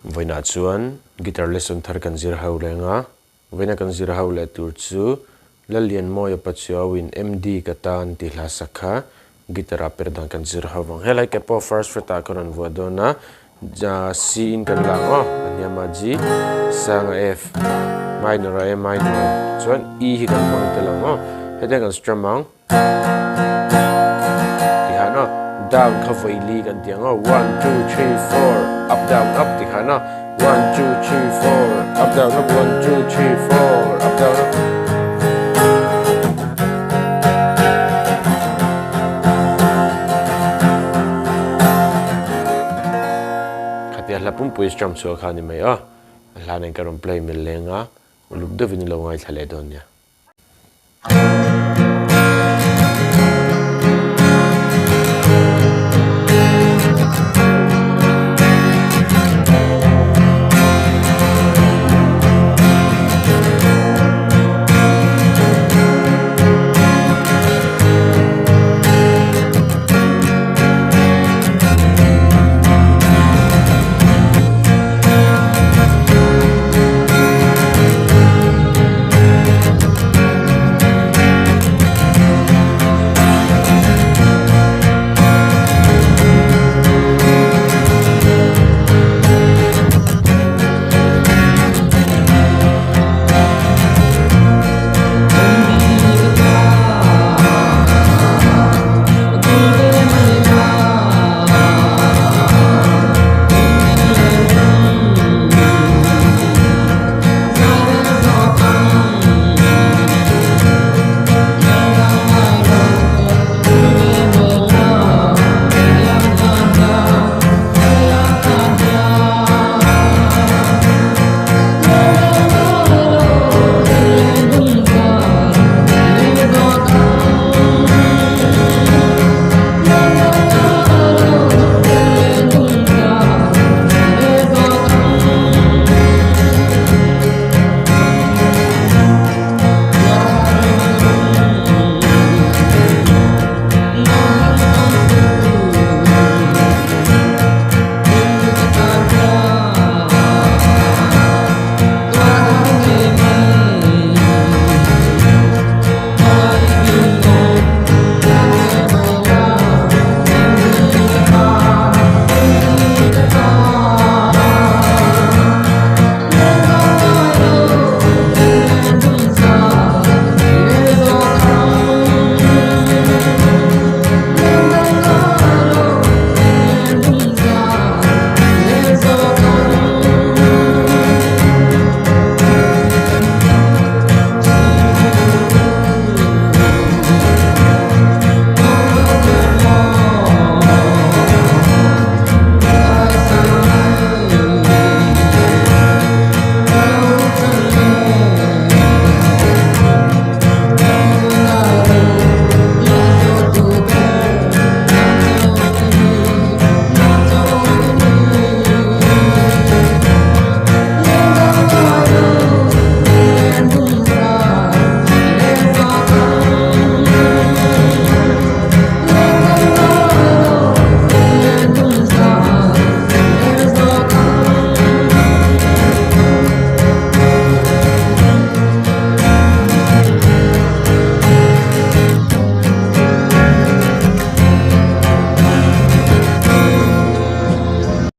Voina chuan guitar lesson thar kan zir ho lenga voina kan zir ho le tur chu Lallianmawia Pachuau in MD katan ti hla sakha guitar Perhdan kan zir ho wang helai ke po first fret a kan vodona ja C in kan lang anyama G sang F minor A minor chuan E hi kan mang te lang hede kan strum ang ti hano down cover li kan tiang 1 2 3 4 up down up ti hano 1 2 3 4 up down up 1 2 3 4 up down up khati hla pum pui strum chu khani mai hla nen karon play mil lenga luk de vin lo ngai thale don ya